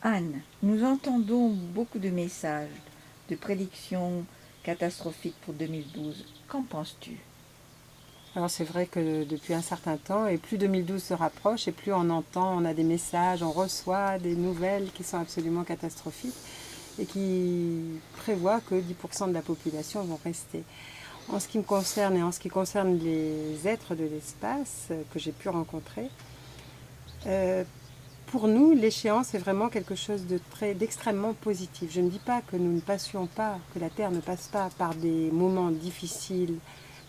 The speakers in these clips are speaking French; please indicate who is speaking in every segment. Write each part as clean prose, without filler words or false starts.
Speaker 1: Anne, nous entendons beaucoup de messages, de prédictions catastrophiques pour 2012. Qu'en penses-tu?
Speaker 2: Alors c'est vrai que depuis un certain temps, et plus 2012 se rapproche, et plus on entend, on a des messages, on reçoit des nouvelles qui sont absolument catastrophiques et qui prévoient que 10% de la population vont rester. En ce qui me concerne et en ce qui concerne les êtres de l'espace que j'ai pu rencontrer, euh, pour nous, l'échéance est vraiment quelque chose d'extrêmement positif. Je ne dis pas que nous ne passions pas, que la Terre ne passe pas par des moments difficiles,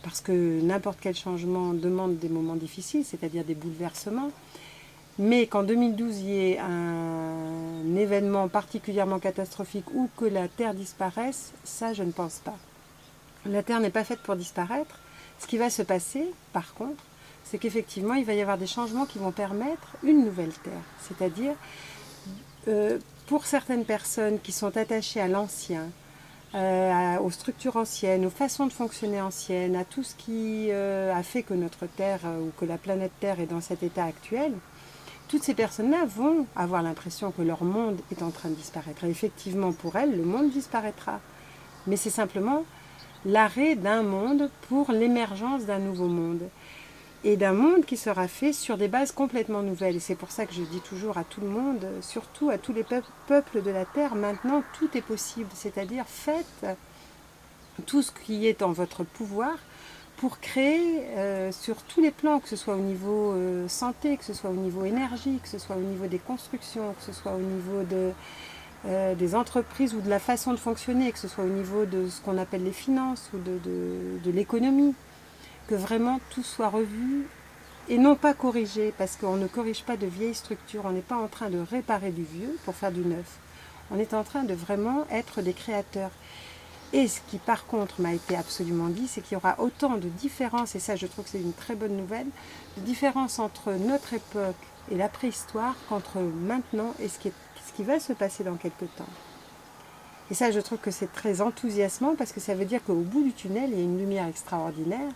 Speaker 2: parce que n'importe quel changement demande des moments difficiles, c'est-à-dire des bouleversements. Mais qu'en 2012, il y ait un événement particulièrement catastrophique ou que la Terre disparaisse, ça, je ne pense pas. La Terre n'est pas faite pour disparaître. Ce qui va se passer, par contre, c'est qu'effectivement, il va y avoir des changements qui vont permettre une nouvelle Terre. C'est-à-dire, pour certaines personnes qui sont attachées à l'ancien, aux structures anciennes, aux façons de fonctionner anciennes, à tout ce qui a fait que notre Terre ou que la planète Terre est dans cet état actuel, toutes ces personnes-là vont avoir l'impression que leur monde est en train de disparaître. Et effectivement, pour elles, le monde disparaîtra. Mais c'est simplement l'arrêt d'un monde pour l'émergence d'un nouveau monde. Et d'un monde qui sera fait sur des bases complètement nouvelles. Et c'est pour ça que je dis toujours à tout le monde, surtout à tous les peuples de la Terre, maintenant tout est possible. C'est-à-dire faites tout ce qui est en votre pouvoir pour créer sur tous les plans, que ce soit au niveau santé, que ce soit au niveau énergie, que ce soit au niveau des constructions, que ce soit au niveau des entreprises ou de la façon de fonctionner, que ce soit au niveau de ce qu'on appelle les finances ou de l'économie, que vraiment tout soit revu et non pas corrigé, parce qu'on ne corrige pas de vieilles structures, on n'est pas en train de réparer du vieux pour faire du neuf. On est en train de vraiment être des créateurs. Et ce qui par contre m'a été absolument dit, c'est qu'il y aura autant de différences, et ça je trouve que c'est une très bonne nouvelle, de différences entre notre époque et la préhistoire qu'entre maintenant et ce qui va se passer dans quelques temps. Et ça je trouve que c'est très enthousiasmant parce que ça veut dire qu'au bout du tunnel il y a une lumière extraordinaire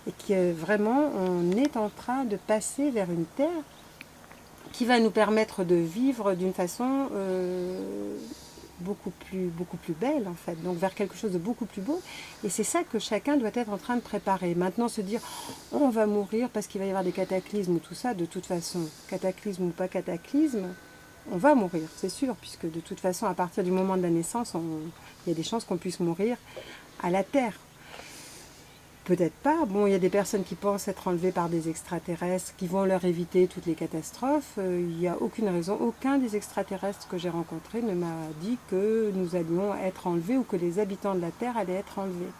Speaker 2: et que vraiment on est en train de passer vers une terre qui va nous permettre de vivre d'une façon beaucoup plus belle en fait, donc vers quelque chose de beaucoup plus beau. Et c'est ça que chacun doit être en train de préparer. Maintenant se dire on va mourir parce qu'il va y avoir des cataclysmes ou tout ça, de toute façon, cataclysme ou pas cataclysme, on va mourir, c'est sûr, puisque de toute façon à partir du moment de la naissance, il y a des chances qu'on puisse mourir à la terre. Peut-être pas. Bon, il y a des personnes qui pensent être enlevées par des extraterrestres qui vont leur éviter toutes les catastrophes. Il n'y a aucune raison. Aucun des extraterrestres que j'ai rencontrés ne m'a dit que nous allions être enlevés ou que les habitants de la Terre allaient être enlevés.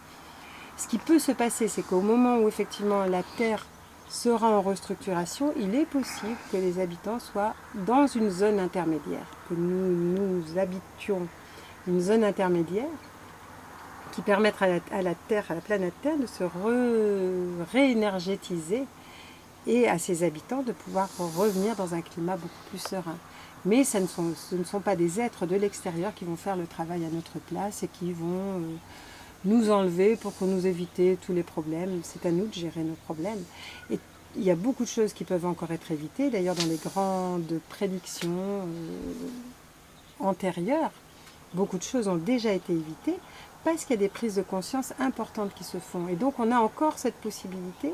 Speaker 2: Ce qui peut se passer, c'est qu'au moment où effectivement la Terre sera en restructuration, il est possible que les habitants soient dans une zone intermédiaire, que nous habitions une zone intermédiaire qui permettent à la Terre, à la planète Terre, de se réénergétiser et à ses habitants de pouvoir revenir dans un climat beaucoup plus serein. Mais ce ne sont pas des êtres de l'extérieur qui vont faire le travail à notre place et qui vont nous enlever pour nous éviter tous les problèmes. C'est à nous de gérer nos problèmes. Et il y a beaucoup de choses qui peuvent encore être évitées. D'ailleurs, dans les grandes prédictions antérieures, beaucoup de choses ont déjà été évitées parce qu'il y a des prises de conscience importantes qui se font. Et donc on a encore cette possibilité.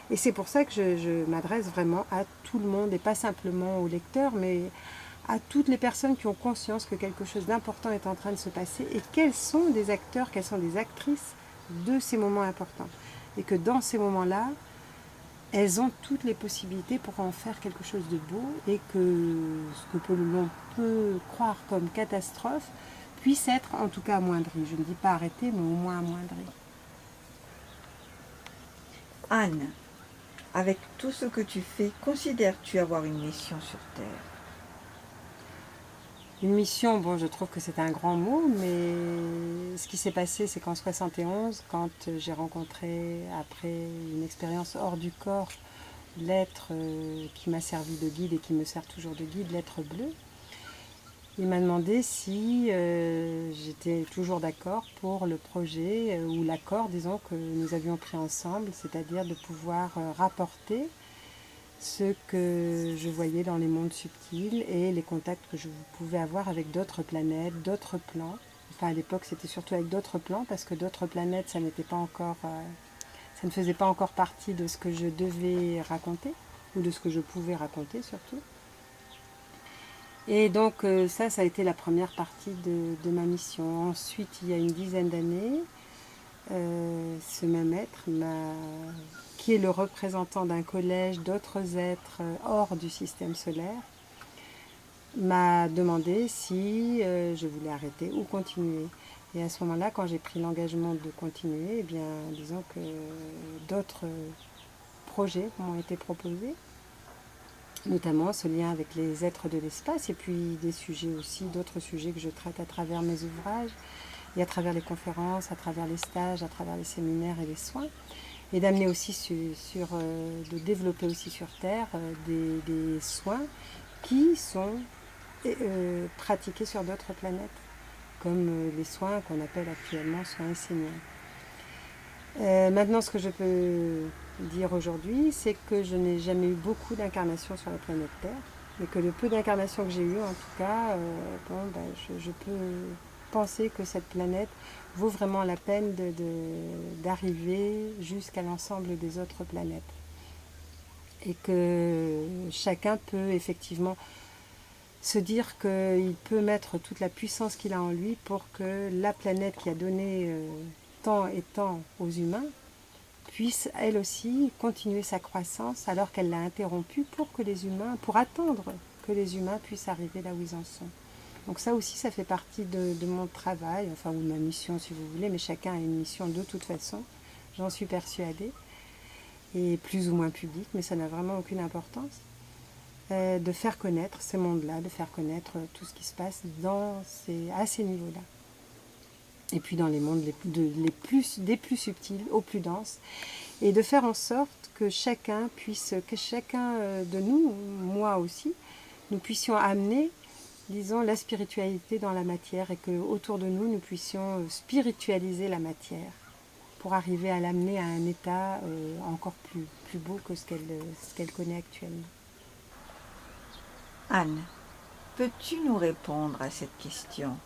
Speaker 2: Et c'est pour ça que je m'adresse vraiment à tout le monde, et pas simplement aux lecteurs, mais à toutes les personnes qui ont conscience que quelque chose d'important est en train de se passer et quels sont des acteurs, quelles sont des actrices de ces moments importants. Et que dans ces moments-là, elles ont toutes les possibilités pour en faire quelque chose de beau et que ce que l'on peut croire comme catastrophe puisse être en tout cas amoindri. Je ne dis pas arrêté, mais au moins amoindri.
Speaker 1: Anne, avec tout ce que tu fais, considères-tu avoir une mission sur Terre?
Speaker 2: Une mission, bon, je trouve que c'est un grand mot, mais ce qui s'est passé, c'est qu'en 71, quand j'ai rencontré, après une expérience hors du corps, l'être qui m'a servi de guide et qui me sert toujours de guide, l'être bleu, il m'a demandé si j'étais toujours d'accord pour le projet ou l'accord, disons, que nous avions pris ensemble, c'est-à-dire de pouvoir rapporter ce que je voyais dans les mondes subtils et les contacts que je pouvais avoir avec d'autres planètes, d'autres plans. Enfin, à l'époque, c'était surtout avec d'autres plans parce que d'autres planètes, ça n'était pas encore, ça ne faisait pas encore partie de ce que je devais raconter ou de ce que je pouvais raconter surtout. Et donc ça a été la première partie de ma mission. Ensuite, il y a une dizaine d'années, ce même être, qui est le représentant d'un collège d'autres êtres hors du système solaire, m'a demandé si je voulais arrêter ou continuer. Et à ce moment-là, quand j'ai pris l'engagement de continuer, eh bien, disons que d'autres projets m'ont été proposés, notamment ce lien avec les êtres de l'espace et puis des sujets aussi, d'autres sujets que je traite à travers mes ouvrages et à travers les conférences, à travers les stages, à travers les séminaires et les soins, et d'amener aussi de développer aussi sur Terre des soins qui sont pratiqués sur d'autres planètes, comme les soins qu'on appelle actuellement soins esséniens. Maintenant, ce que je peux dire aujourd'hui, c'est que je n'ai jamais eu beaucoup d'incarnations sur la planète Terre, mais que le peu d'incarnations que j'ai eues, en tout cas, je peux penser que cette planète vaut vraiment la peine d'arriver jusqu'à l'ensemble des autres planètes. Et que chacun peut effectivement se dire qu'il peut mettre toute la puissance qu'il a en lui pour que la planète qui a donné tant et tant aux humains puisse elle aussi continuer sa croissance alors qu'elle l'a interrompue pour attendre que les humains puissent arriver là où ils en sont. Donc ça aussi, ça fait partie de mon travail, enfin ou de ma mission si vous voulez, mais chacun a une mission de toute façon, j'en suis persuadée, et plus ou moins publique, mais ça n'a vraiment aucune importance. De faire connaître ce monde-là, de faire connaître tout ce qui se passe à ces niveaux-là. Et puis dans les mondes des plus subtils aux plus denses, et de faire en sorte que chacun de nous, moi aussi, nous puissions amener, disons, la spiritualité dans la matière et qu'autour de nous, nous puissions spiritualiser la matière pour arriver à l'amener à un état encore plus beau que ce qu'elle connaît actuellement.
Speaker 1: Anne, peux-tu nous répondre à cette question?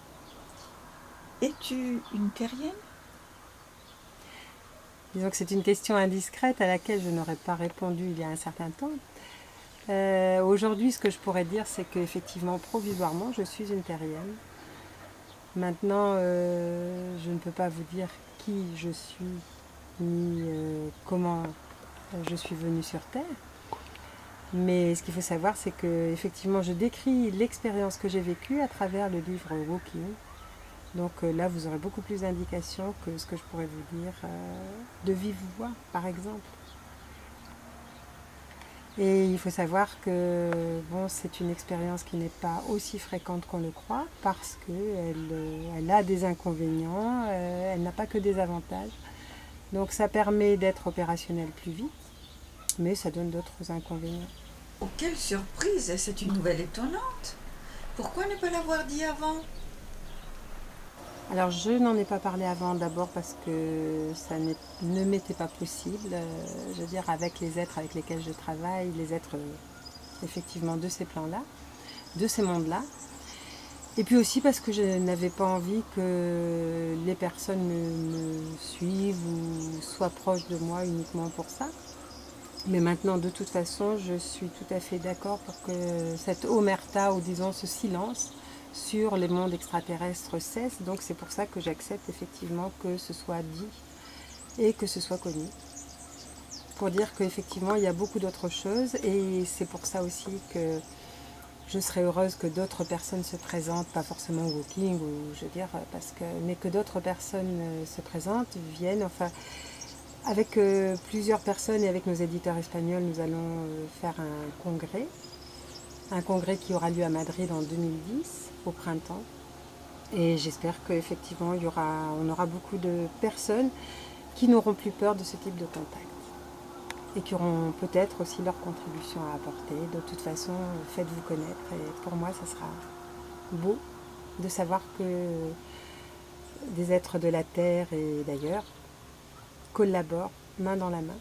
Speaker 1: Es-tu une terrienne?
Speaker 2: Disons que c'est une question indiscrète à laquelle je n'aurais pas répondu il y a un certain temps. Aujourd'hui, ce que je pourrais dire, c'est qu'effectivement, provisoirement, je suis une terrienne. Maintenant, je ne peux pas vous dire qui je suis, ni comment je suis venue sur Terre. Mais ce qu'il faut savoir, c'est que effectivement, je décris l'expérience que j'ai vécue à travers le livre Walking. Donc là, vous aurez beaucoup plus d'indications que ce que je pourrais vous dire de vive voix, par exemple. Et il faut savoir que c'est une expérience qui n'est pas aussi fréquente qu'on le croit parce qu'elle a des inconvénients, elle n'a pas que des avantages. Donc ça permet d'être opérationnel plus vite, mais ça donne d'autres inconvénients.
Speaker 1: Oh, quelle surprise! C'est une nouvelle étonnante. Pourquoi ne pas l'avoir dit avant?
Speaker 2: Alors je n'en ai pas parlé avant, d'abord parce que ça ne m'était pas possible, je veux dire avec les êtres avec lesquels je travaille, les êtres effectivement de ces plans-là, de ces mondes-là. Et puis aussi parce que je n'avais pas envie que les personnes me suivent ou soient proches de moi uniquement pour ça. Mais maintenant, de toute façon, je suis tout à fait d'accord pour que cette omerta, ou disons ce silence, sur les mondes extraterrestres cesse. Donc c'est pour ça que j'accepte effectivement que ce soit dit et que ce soit connu. Pour dire qu'effectivement il y a beaucoup d'autres choses et c'est pour ça aussi que je serais heureuse que d'autres personnes se présentent, pas forcément au Walking, ou je veux dire, mais que d'autres personnes se présentent, viennent, enfin avec plusieurs personnes et avec nos éditeurs espagnols, nous allons faire un congrès qui aura lieu à Madrid en 2010, au printemps. Et j'espère qu'effectivement, on aura beaucoup de personnes qui n'auront plus peur de ce type de contact. Et qui auront peut-être aussi leur contribution à apporter. De toute façon, faites-vous connaître. Et pour moi, ça sera beau de savoir que des êtres de la Terre et d'ailleurs collaborent main dans la main